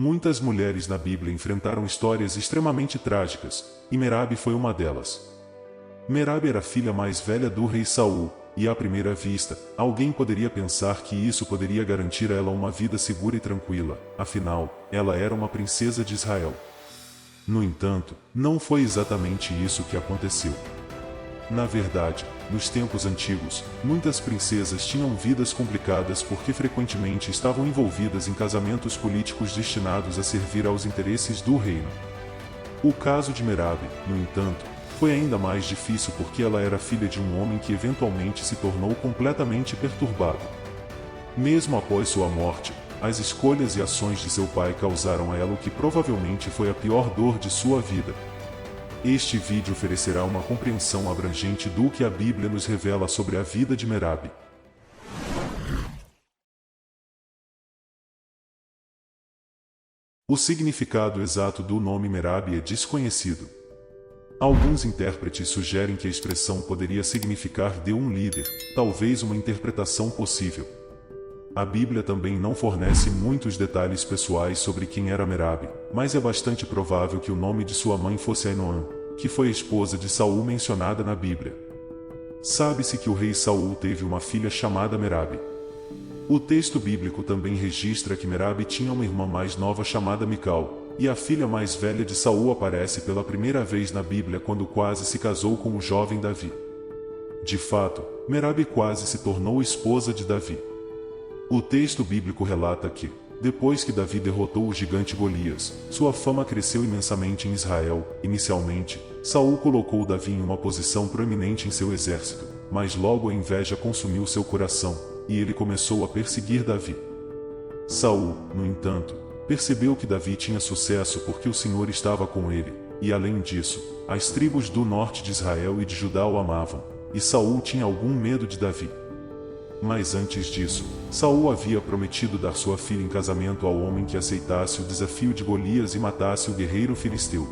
Muitas mulheres na Bíblia enfrentaram histórias extremamente trágicas, e Merabe foi uma delas. Merabe era a filha mais velha do rei Saul, e à primeira vista, alguém poderia pensar que isso poderia garantir a ela uma vida segura e tranquila, afinal, ela era uma princesa de Israel. No entanto, não foi exatamente isso que aconteceu. Na verdade, nos tempos antigos, muitas princesas tinham vidas complicadas porque frequentemente estavam envolvidas em casamentos políticos destinados a servir aos interesses do reino. O caso de Merabe, no entanto, foi ainda mais difícil porque ela era filha de um homem que eventualmente se tornou completamente perturbado. Mesmo após sua morte, as escolhas e ações de seu pai causaram a ela o que provavelmente foi a pior dor de sua vida. Este vídeo oferecerá uma compreensão abrangente do que a Bíblia nos revela sobre a vida de Merabe. O significado exato do nome Merabe é desconhecido. Alguns intérpretes sugerem que a expressão poderia significar de um líder, talvez uma interpretação possível. A Bíblia também não fornece muitos detalhes pessoais sobre quem era Merabe, mas é bastante provável que o nome de sua mãe fosse Ainoã, que foi a esposa de Saul mencionada na Bíblia. Sabe-se que o rei Saul teve uma filha chamada Merabe. O texto bíblico também registra que Merabe tinha uma irmã mais nova chamada Mical, e a filha mais velha de Saul aparece pela primeira vez na Bíblia quando quase se casou com o jovem Davi. De fato, Merabe quase se tornou esposa de Davi. O texto bíblico relata que, depois que Davi derrotou o gigante Golias, sua fama cresceu imensamente em Israel. Inicialmente, Saul colocou Davi em uma posição proeminente em seu exército, mas logo a inveja consumiu seu coração, e ele começou a perseguir Davi. Saul, no entanto, percebeu que Davi tinha sucesso porque o Senhor estava com ele, e além disso, as tribos do norte de Israel e de Judá o amavam, e Saul tinha algum medo de Davi. Mas antes disso, Saul havia prometido dar sua filha em casamento ao homem que aceitasse o desafio de Golias e matasse o guerreiro filisteu.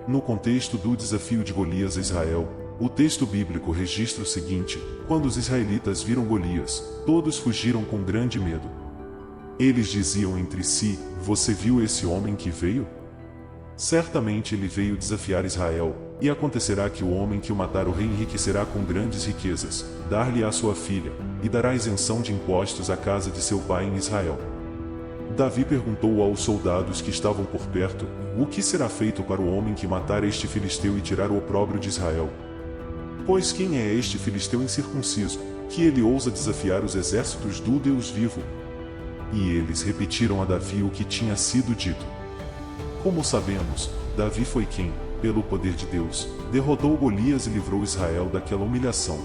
No contexto do desafio de Golias a Israel, o texto bíblico registra o seguinte: quando os israelitas viram Golias, todos fugiram com grande medo. Eles diziam entre si: "Você viu esse homem que veio? Certamente ele veio desafiar Israel, e acontecerá que o homem que o matar o rei enriquecerá com grandes riquezas, dar-lhe-á sua filha, e dará isenção de impostos à casa de seu pai em Israel." Davi perguntou aos soldados que estavam por perto: "O que será feito para o homem que matar este filisteu e tirar o opróbrio de Israel? Pois quem é este filisteu incircunciso, que ele ousa desafiar os exércitos do Deus vivo?" E eles repetiram a Davi o que tinha sido dito. Como sabemos, Davi foi quem, pelo poder de Deus, derrotou Golias e livrou Israel daquela humilhação.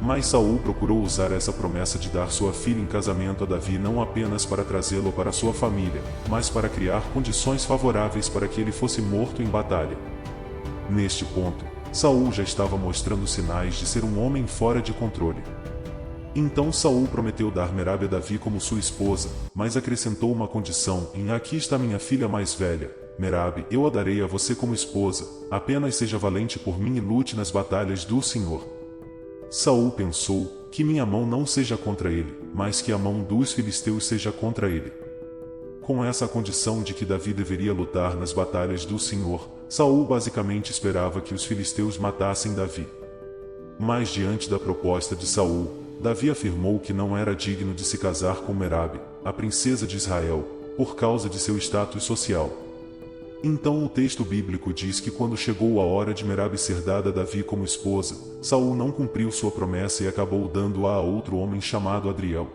Mas Saul procurou usar essa promessa de dar sua filha em casamento a Davi não apenas para trazê-lo para sua família, mas para criar condições favoráveis para que ele fosse morto em batalha. Neste ponto, Saul já estava mostrando sinais de ser um homem fora de controle. Então Saul prometeu dar Merabe a Davi como sua esposa, mas acrescentou uma condição: "Aqui está minha filha mais velha, Merabe, eu a darei a você como esposa, apenas seja valente por mim e lute nas batalhas do Senhor." Saul pensou: "Que minha mão não seja contra ele, mas que a mão dos filisteus seja contra ele." Com essa condição de que Davi deveria lutar nas batalhas do Senhor, Saul basicamente esperava que os filisteus matassem Davi. Mas diante da proposta de Saul, Davi afirmou que não era digno de se casar com Merabe, a princesa de Israel, por causa de seu status social. Então o texto bíblico diz que quando chegou a hora de Merabe ser dada a Davi como esposa, Saul não cumpriu sua promessa e acabou dando-a a outro homem chamado Adriel.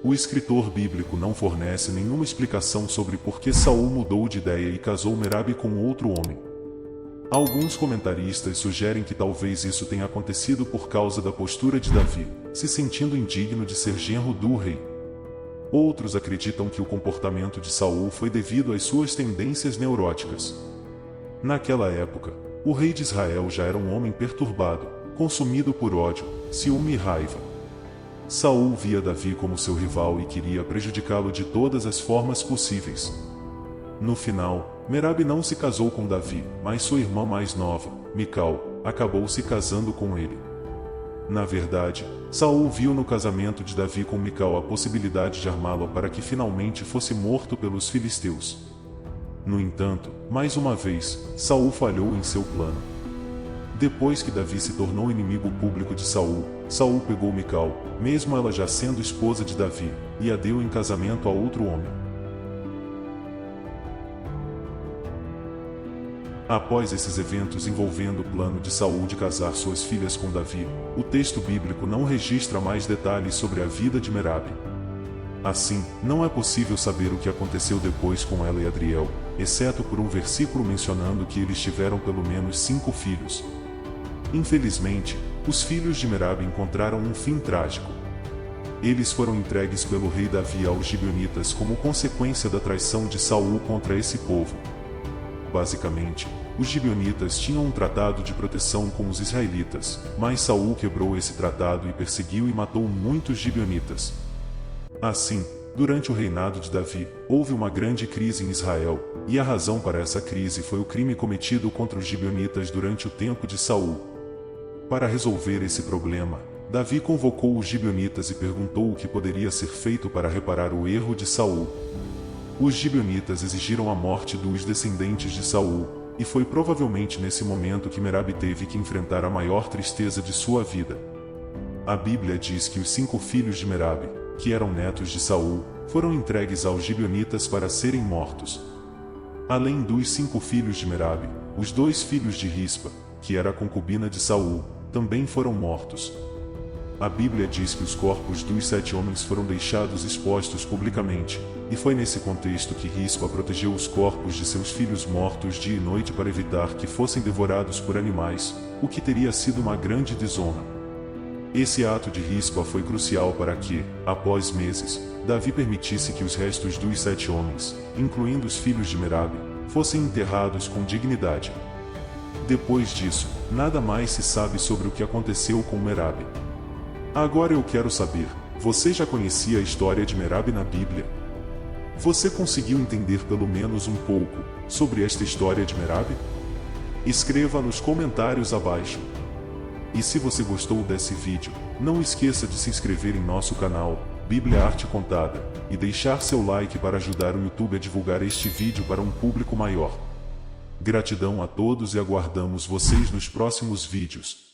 O escritor bíblico não fornece nenhuma explicação sobre por que Saul mudou de ideia e casou Merabe com outro homem. Alguns comentaristas sugerem que talvez isso tenha acontecido por causa da postura de Davi, se sentindo indigno de ser genro do rei. Outros acreditam que o comportamento de Saul foi devido às suas tendências neuróticas. Naquela época, o rei de Israel já era um homem perturbado, consumido por ódio, ciúme e raiva. Saul via Davi como seu rival e queria prejudicá-lo de todas as formas possíveis. No final, Merabe não se casou com Davi, mas sua irmã mais nova, Mical, acabou se casando com ele. Na verdade, Saul viu no casamento de Davi com Mical a possibilidade de armá-lo para que finalmente fosse morto pelos filisteus. No entanto, mais uma vez, Saul falhou em seu plano. Depois que Davi se tornou inimigo público de Saul, Saul pegou Mical, mesmo ela já sendo esposa de Davi, e a deu em casamento a outro homem. Após esses eventos envolvendo o plano de Saul de casar suas filhas com Davi, o texto bíblico não registra mais detalhes sobre a vida de Merabe. Assim, não é possível saber o que aconteceu depois com ela e Adriel, exceto por um versículo mencionando que eles tiveram pelo menos 5 filhos. Infelizmente, os filhos de Merabe encontraram um fim trágico. Eles foram entregues pelo rei Davi aos gibeonitas como consequência da traição de Saul contra esse povo. Basicamente, os gibeonitas tinham um tratado de proteção com os israelitas, mas Saul quebrou esse tratado e perseguiu e matou muitos gibeonitas. Assim, durante o reinado de Davi, houve uma grande crise em Israel, e a razão para essa crise foi o crime cometido contra os gibeonitas durante o tempo de Saul. Para resolver esse problema, Davi convocou os gibeonitas e perguntou o que poderia ser feito para reparar o erro de Saul. Os gibeonitas exigiram a morte dos descendentes de Saul, e foi provavelmente nesse momento que Merabe teve que enfrentar a maior tristeza de sua vida. A Bíblia diz que os 5 filhos de Merabe, que eram netos de Saul, foram entregues aos gibeonitas para serem mortos. Além dos 5 filhos de Merabe, os 2 filhos de Rispa, que era a concubina de Saul, também foram mortos. A Bíblia diz que os corpos dos 7 homens foram deixados expostos publicamente, e foi nesse contexto que Rispa protegeu os corpos de seus filhos mortos dia e noite para evitar que fossem devorados por animais, o que teria sido uma grande desonra. Esse ato de Rispa foi crucial para que, após meses, Davi permitisse que os restos dos 7 homens, incluindo os filhos de Merabe, fossem enterrados com dignidade. Depois disso, nada mais se sabe sobre o que aconteceu com Merabe. Agora eu quero saber, você já conhecia a história de Merabe na Bíblia? Você conseguiu entender pelo menos um pouco sobre esta história de Merabe? Escreva nos comentários abaixo. E se você gostou desse vídeo, não esqueça de se inscrever em nosso canal, Bíblia Arte Contada, e deixar seu like para ajudar o YouTube a divulgar este vídeo para um público maior. Gratidão a todos e aguardamos vocês nos próximos vídeos.